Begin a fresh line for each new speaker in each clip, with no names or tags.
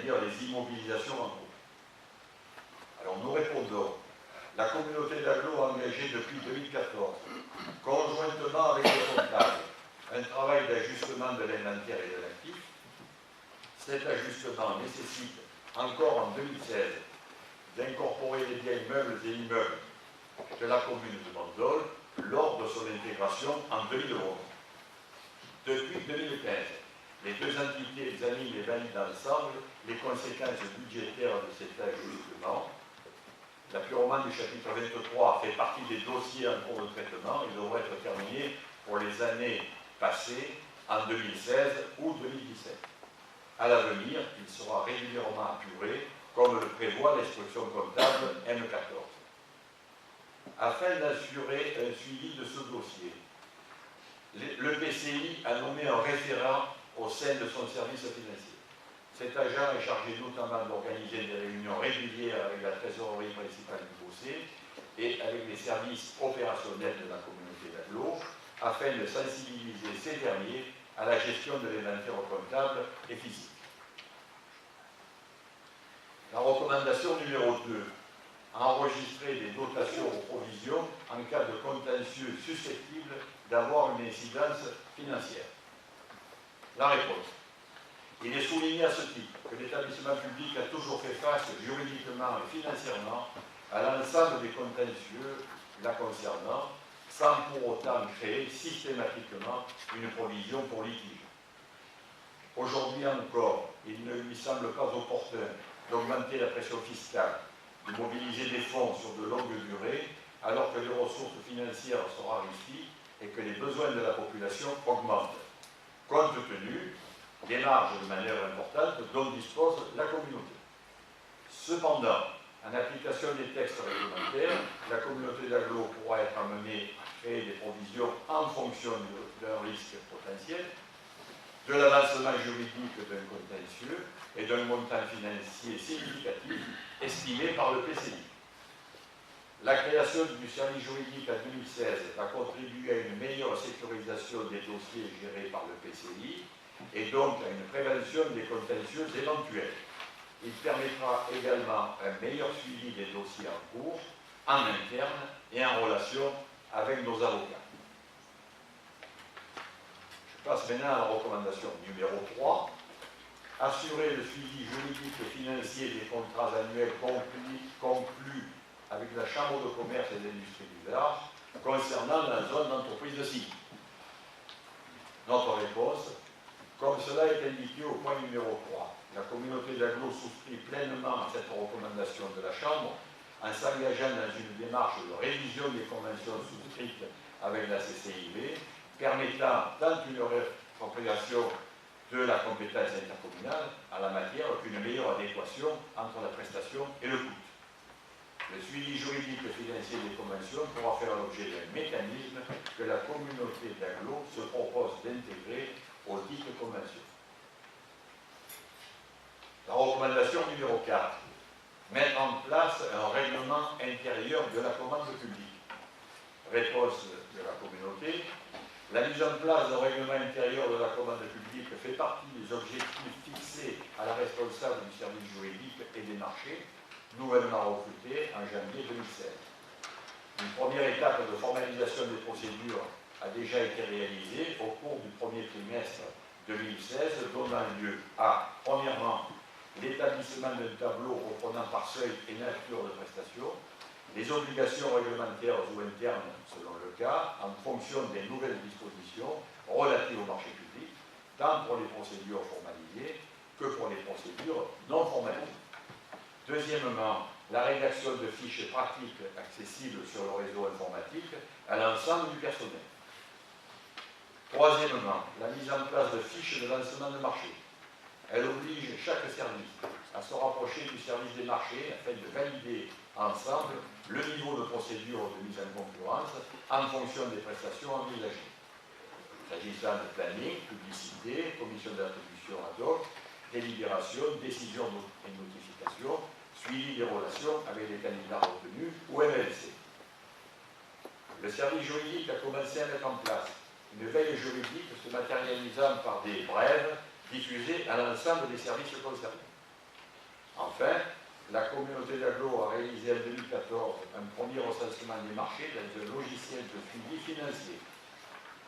c'est-à-dire les immobilisations en cours. Alors nous répondons, la communauté d'agglo a engagé depuis 2014, conjointement avec le comptable, un travail d'ajustement de l'inventaire et de l'actif. Cet ajustement nécessite encore en 2016 d'incorporer les biens meubles et immeubles de la commune de Bandol lors de son intégration en 2011. Depuis 2015, les deux entités examinent et valident ensemble les conséquences budgétaires de cet ajustement. L'appurement du chapitre 23 fait partie des dossiers en cours de traitement et devrait être terminé pour les années passées en 2016 ou 2017. À l'avenir, il sera régulièrement apuré, comme le prévoit l'instruction comptable M14. Afin d'assurer un suivi de ce dossier, le PCI a nommé un référent au sein de son service financier. Cet agent est chargé notamment d'organiser des réunions régulières avec la trésorerie principale du dossier et avec les services opérationnels de la communauté d'agglo afin de sensibiliser ces derniers à la gestion de l'inventaire comptable et physique. La recommandation numéro 2, enregistrer des dotations aux provisions en cas de contentieux susceptible d'avoir une incidence financière. La réponse. Il est souligné à ce titre que l'établissement public a toujours fait face juridiquement et financièrement à l'ensemble des contentieux la concernant, sans pour autant créer systématiquement une provision pour litige. Aujourd'hui encore, il ne lui semble pas opportun d'augmenter la pression fiscale, de mobiliser des fonds sur de longues durées, alors que les ressources financières sont raréfiées et que les besoins de la population augmentent, compte tenu des marges de manière importante dont dispose la communauté. Cependant, en application des textes réglementaires, la communauté d'agglo pourra être amenée à créer des provisions en fonction d'un risque potentiel, de l'avancement juridique d'un contentieux et d'un montant financier significatif estimé par le PCI. La création du service juridique en 2016 va contribuer à une meilleure sécurisation des dossiers gérés par le PCI et donc à une prévention des contentieux éventuels. Il permettra également un meilleur suivi des dossiers en cours, en interne et en relation avec nos avocats. Je passe maintenant à la recommandation numéro 3. Assurer le suivi juridique et financier des contrats annuels conclus avec la Chambre de commerce et d'industrie du Var concernant la zone d'entreprise de site. Notre réponse, comme cela est indiqué au point numéro 3, la communauté d'agglo souscrit pleinement à cette recommandation de la Chambre en s'engageant dans une démarche de révision des conventions souscrites avec la CCIV, permettant tant une réappropriation de la compétence intercommunale en la matière qu'une meilleure adéquation entre la prestation et le coût. Le suivi juridique et financier des conventions pourra faire l'objet d'un mécanisme que la communauté d'agglo se propose d'intégrer aux dites conventions. La recommandation numéro 4. Mettre en place un règlement intérieur de la commande publique. Réponse de la communauté. La mise en place d'un règlement intérieur de la commande publique fait partie des objectifs fixés à la responsable du service juridique et des marchés, nouvellement recrutée en janvier 2016. Une première étape de formalisation des procédures a déjà été réalisée au cours du premier trimestre 2016, donnant lieu à, premièrement, l'établissement d'un tableau reprenant par seuil et nature de prestation, les obligations réglementaires ou internes, selon le cas, en fonction des nouvelles dispositions relatives au marché public, tant pour les procédures formalisées que pour les procédures non formalisées. Deuxièmement, la rédaction de fiches pratiques accessibles sur le réseau informatique à l'ensemble du personnel. Troisièmement, la mise en place de fiches de lancement de marché. Elle oblige chaque service à se rapprocher du service des marchés afin de valider ensemble le niveau de procédure de mise en concurrence en fonction des prestations envisagées. S'agissant de planning, publicité, commission d'attribution ad hoc, délibération, décision et notification, suivi des relations avec les candidats retenus ou MLC. Le service juridique a commencé à mettre en place une veille juridique se matérialisant par des brèves diffusées à l'ensemble des services concernés. Enfin, la communauté d'agglo a réalisé en 2014 un premier recensement des marchés dans un logiciel de suivi financier.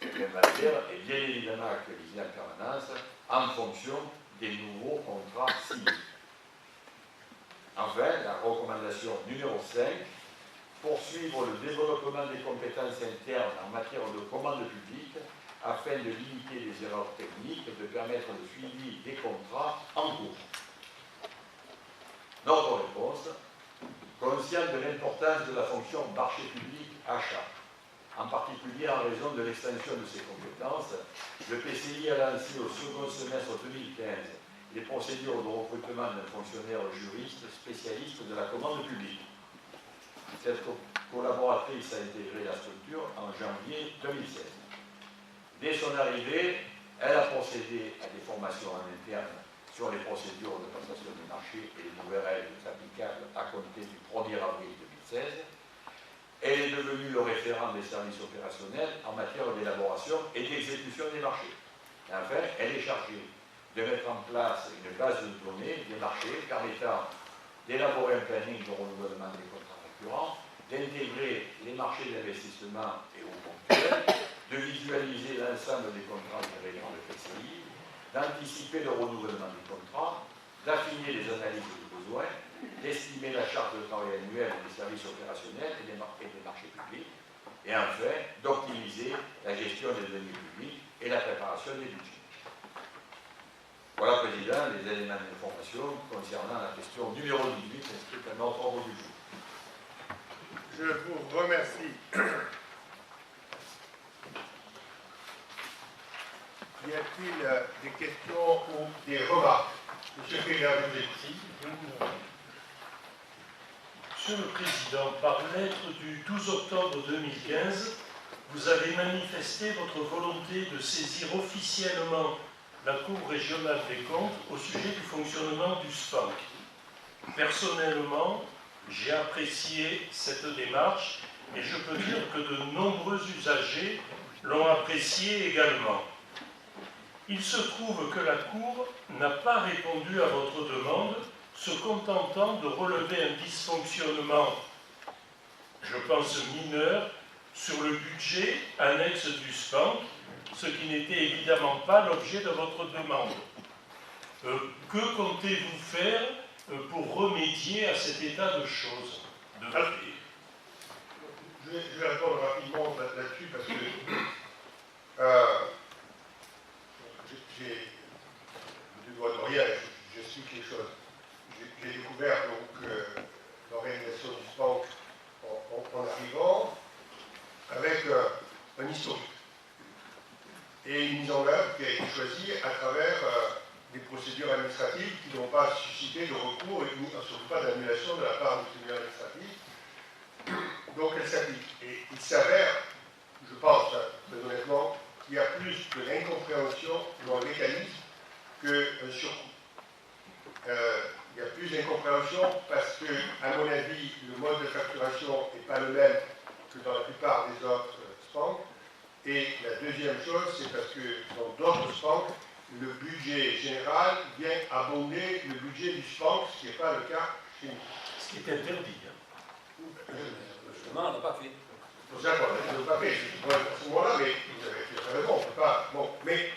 L'inventaire est bien évidemment actualisé en permanence en fonction des nouveaux contrats signés. Enfin, la recommandation numéro 5, poursuivre le développement des compétences internes en matière de commande publique afin de limiter les erreurs techniques et de permettre le suivi des contrats en cours. Notre réponse, consciente de l'importance de la fonction marché public achat, en particulier en raison de l'extension de ses compétences, le PCI a lancé au second semestre 2015 les procédures de recrutement d'un fonctionnaire juriste spécialiste de la commande publique. Cette collaboratrice a intégré la structure en janvier 2016. Dès son arrivée, elle a procédé à des formations en interne sur les procédures de passation des marchés et les nouvelles règles applicables à compter du 1er avril 2016. Elle est devenue le référent des services opérationnels en matière d'élaboration et d'exécution des marchés. Et enfin, elle est chargée de mettre en place une base de données des marchés permettant d'élaborer un planning de renouvellement des contrats récurrents, d'intégrer les marchés d'investissement et ou ponctuels, de visualiser l'ensemble des contrats gérés par le PCI, d'anticiper le renouvellement des contrats, d'affiner les analyses de besoins, d'estimer la charge de travail annuelle des services opérationnels et des marchés publics, et enfin d'optimiser la gestion des deniers publics et la préparation des budgets. Voilà, Président, les éléments d'information concernant la question numéro 18 inscrite à notre ordre du jour.
Je vous remercie. Y a-t-il des questions ou des remarques? Monsieur Féguin, je vous écoute.
Monsieur le Président, par lettre du 12 octobre 2015, vous avez manifesté votre volonté de saisir officiellement la Cour régionale des comptes au sujet du fonctionnement du SPANC. Personnellement, j'ai apprécié cette démarche et je peux dire que de nombreux usagers l'ont apprécié également. Il se trouve que la Cour n'a pas répondu à votre demande, se contentant de relever un dysfonctionnement, je pense mineur, sur le budget annexe du SPANC, ce qui n'était évidemment pas l'objet de votre demande. Que comptez-vous faire pour remédier à cet état de choses de fait?
Je vais répondre rapidement là-dessus parce que je dois de rien, je suis quelque chose. J'ai découvert donc l'organisation du SPANC en arrivant avec un historique et une mise en œuvre qui a été choisie à travers des procédures administratives qui n'ont pas suscité de recours et surtout pas d'annulation de la part du tribunal administratif. Donc elle s'applique. Et il s'avère, je pense, très honnêtement, qu'il y a plus de l'incompréhension dans le mécanisme qu'un surcoût. Il y a plus d'incompréhension parce que, à mon avis, le mode de facturation n'est pas le même que dans la plupart des autres SPANC. Et la deuxième chose, c'est parce que dans d'autres SPANC, le budget général vient abonder le budget du SPANC, ce qui n'est pas le cas chez nous.
Ce qui est interdit.
Justement, on n'a pas fait.
D'accord, on n'a pas fait à ce moment-là, mais vous avez raison, on ne peut pas. Bon, mais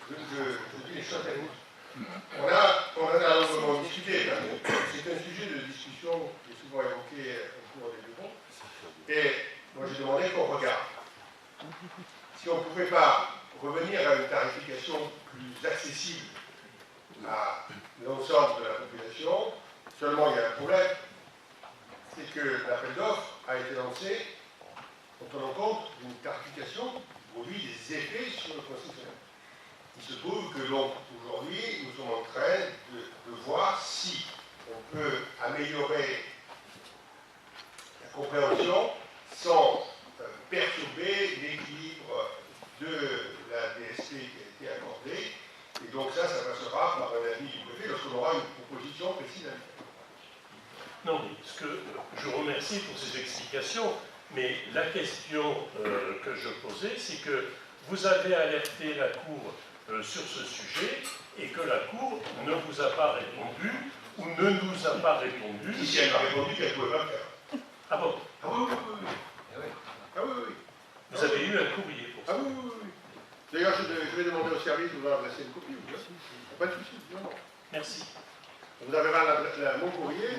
je dis les choses à vous. On en a longuement discuté. C'est un sujet de discussion qui est souvent évoqué au cours des débats. Et moi, j'ai demandé qu'on regarde. Si on ne pouvait pas revenir à une tarification plus accessible à l'ensemble de la population, seulement il y a un problème, c'est que l'appel d'offres a été lancé en tenant compte d'une tarification qui produit des effets sur le concessionnaire. Il se trouve que aujourd'hui, nous sommes en train de voir si on peut améliorer la compréhension sans perturber l'équilibre de la DSP qui a été accordée. Et donc ça passera par un avis du préfet lorsqu'on aura une proposition précise à faire.
Non, mais ce que je remercie pour ces explications, mais la question que je posais, c'est que vous avez alerté la Cour sur ce sujet et que la Cour ne vous a pas répondu ou ne nous a pas répondu.
Si elle m'a répondu qu'elle ne pouvait pas le faire.
Ah bon?
Ah oui, oui, oui. Ah oui, oui.
Vous avez eu un courrier pour ça?
Ah oui, oui, oui. D'ailleurs, je vais demander au service de vous adresser une copie. Pas de souci. Non, non.
Merci.
Vous avez mon courrier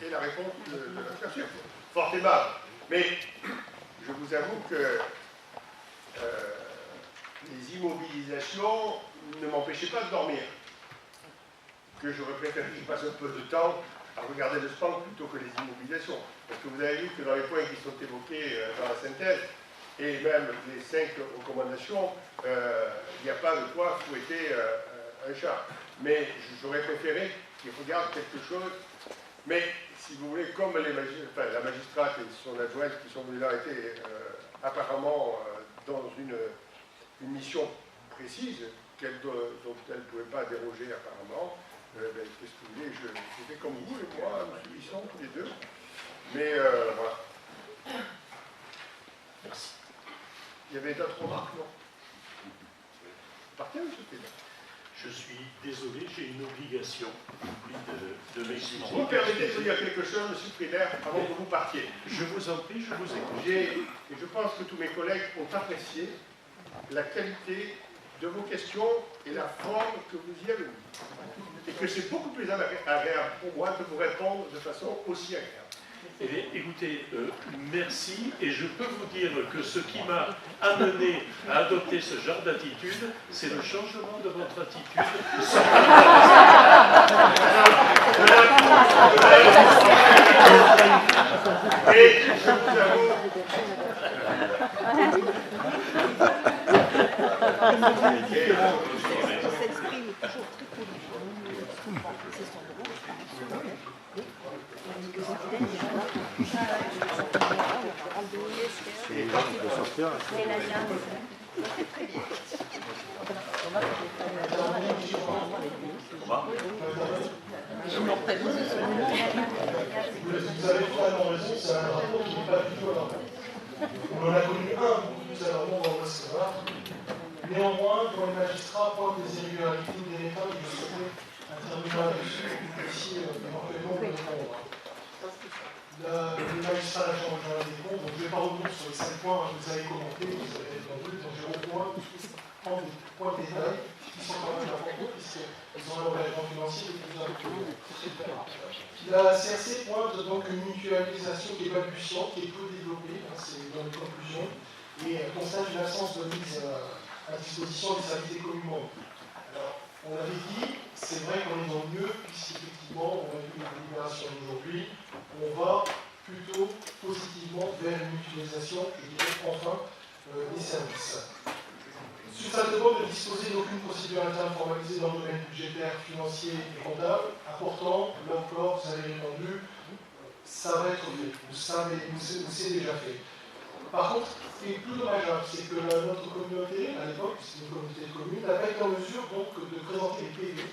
et la réponse de la chercheuse. Fort aimable. Mais je vous avoue que les immobilisations ne m'empêchaient pas de dormir. Que j'aurais préféré qu'il passe un peu de temps à regarder le spam plutôt que les immobilisations. Parce que vous avez vu que dans les points qui sont évoqués dans la synthèse, et même les 5 recommandations, il n'y a pas de quoi fouetter un chat. Mais j'aurais préféré qu'ils regardent quelque chose. Mais si vous voulez, comme la magistrate et son adjointe qui sont venus là étaient apparemment dans une mission précise dont elle ne pouvait pas déroger apparemment, qu'est-ce que vous voulez, je fais comme vous et moi, nous subissons tous les deux. Mais voilà.
Merci.
Il y avait d'autres remarques, non? Partez, monsieur Pédard.
Je suis désolé, j'ai une obligation de m'excuser.
Vous me permettez de vous dire quelque chose, monsieur Pédard, avant que vous partiez?
Je vous en prie, je vous écoute.
Et je pense que tous mes collègues ont apprécié la qualité de vos questions et la forme que vous y avez mis. Et que c'est beaucoup plus agréable pour moi de vous répondre de façon aussi agréable.
Eh bien, écoutez, merci, et je peux vous dire que ce qui m'a amené à adopter ce genre d'attitude, c'est le changement de votre attitude.
Et je vous avoue...
Vous avez totalement raison, c'est un rapport qui n'est pas du tout à l'ordre. On en a connu un beaucoup plus alarmant dans le West-Savoir. Néanmoins, quand les magistrats pointent des irrégularités ou des méthodes, je souhaitais intervenir là-dessus, ici, éventuellement, de répondre. Le magistrat de la Chambre générale des comptes, donc je ne vais pas revenir sur les 5 points que vous avez commentés, vous avez entendu, donc je vais prendre des points de détail qui sont quand même importants, puisqu'ils ont un engagement financier de plus important. La CRC pointe donc une mutualisation qui est balbutiante, qui est peu développée, c'est dans les conclusions, et constate une absence de mise à disposition des services des communes membres. Alors, on l'avait dit, c'est vrai qu'on est dans le mieux, puisqu'effectivement, on a vu la délibération d'aujourd'hui, on va plutôt positivement vers une mutualisation, je dirais enfin, des services. Sous sa demande de disposer d'aucune procédure interne formalisée dans le domaine budgétaire, financier et comptable, important, là encore, vous avez répondu, ça va être fait, c'est déjà fait. Par contre, ce qui est plus dommageable, c'est que notre communauté, à l'époque, c'est une communauté de communes, n'a pas été en mesure donc de présenter les PV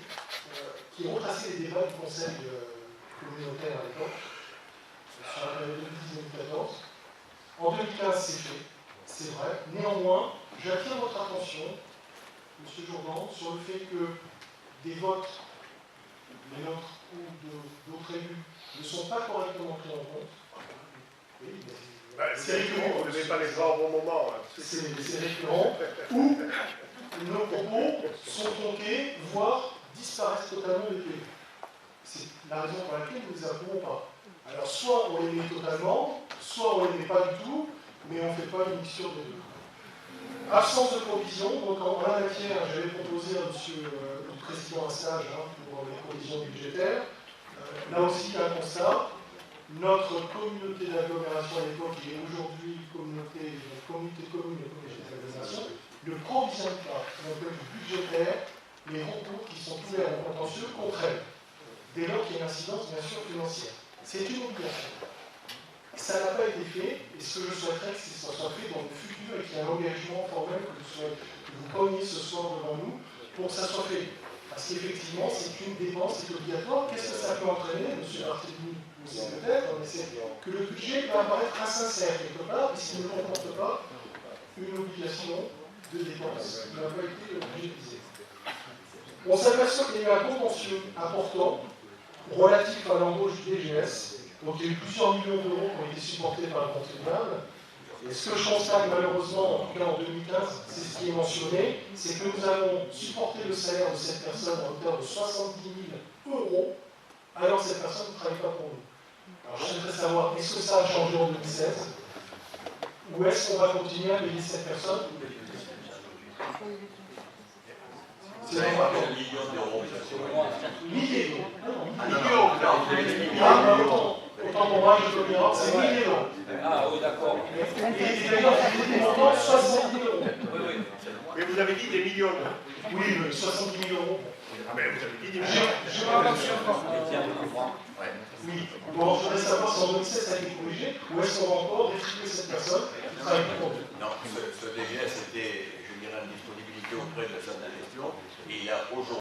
qui ont retracé les débats du conseil communautaire à l'époque, sur la période 2010-2014. En 2015, c'est fait, c'est vrai. Néanmoins, j'attire votre attention, M. Jourdan, sur le fait que des votes, les nôtres ou d'autres élus, ne sont pas correctement pris en compte. Oui,
c'est récurrent, vous ne devez pas les voir au bon moment.
C'est récurrent, où nos propos sont tronqués, voire disparaissent totalement des PV. C'est la raison pour laquelle nous ne les approuvons pas. Alors, soit on les met totalement, soit on ne les met pas du tout, mais on ne fait pas une mixture des deux. Absence de provision, donc en la matière, j'avais proposé à M. le Président un stage pour les provisions budgétaires. Là aussi, un constat. Notre communauté d'agglomération à l'époque, qui est aujourd'hui communauté de communes et communauté d'agglomération, ne provisionne pas, d'un point de vue budgétaire, les recours qui sont ouverts au contentieux contre elle, dès lors qu'il y a une incidence, bien sûr, financière. C'est une obligation. Ça n'a pas été fait, et ce que je souhaiterais, c'est que ça soit fait dans le futur et qu'il y ait un engagement formel que vous preniez ce soir devant nous pour que ça soit fait. Parce qu'effectivement, c'est une dépense, c'est obligatoire. Qu'est-ce que ça peut entraîner, M. Barthélémy, vous savez peut-être, c'est que le budget peut apparaître insincère quelque part, puisqu'il ne comporte pas une obligation de dépense qui n'a pas été budgétisée. On s'aperçoit qu'il y a eu un contentieux important relatif à l'embauche du DGS. Donc il y a eu plusieurs millions d'euros qui ont été supportés par le contribuable. Et ce que je constate malheureusement, en tout cas en 2015, c'est ce qui est mentionné, c'est que nous avons supporté le salaire de cette personne à hauteur de 70 000 euros, alors que cette personne ne travaille pas pour nous. Alors je souhaiterais savoir, est-ce que ça a changé en 2016 ou est-ce qu'on va continuer à payer cette personne? C'est normal.
Millions d'euros.
Milliers d'euros. Autant pour moi, je peux bien, c'est milliers d'euros.
Ah oui, d'accord.
Et d'ailleurs, vous des montants 70 000 euros.
Oui, oui.
Mais vous avez dit des millions.
Oui, 70 000 euros.
Ah mais vous avez dit des millions.
Je vais avoir sur Oui. Bon, je voudrais savoir si en 2016 ça a été corrigé ou est-ce qu'on va encore restituer cette personne qui travaille pour nous.
Non, ce DGS était, je dirais, en disponibilité auprès de la salle de gestion et il a aujourd'hui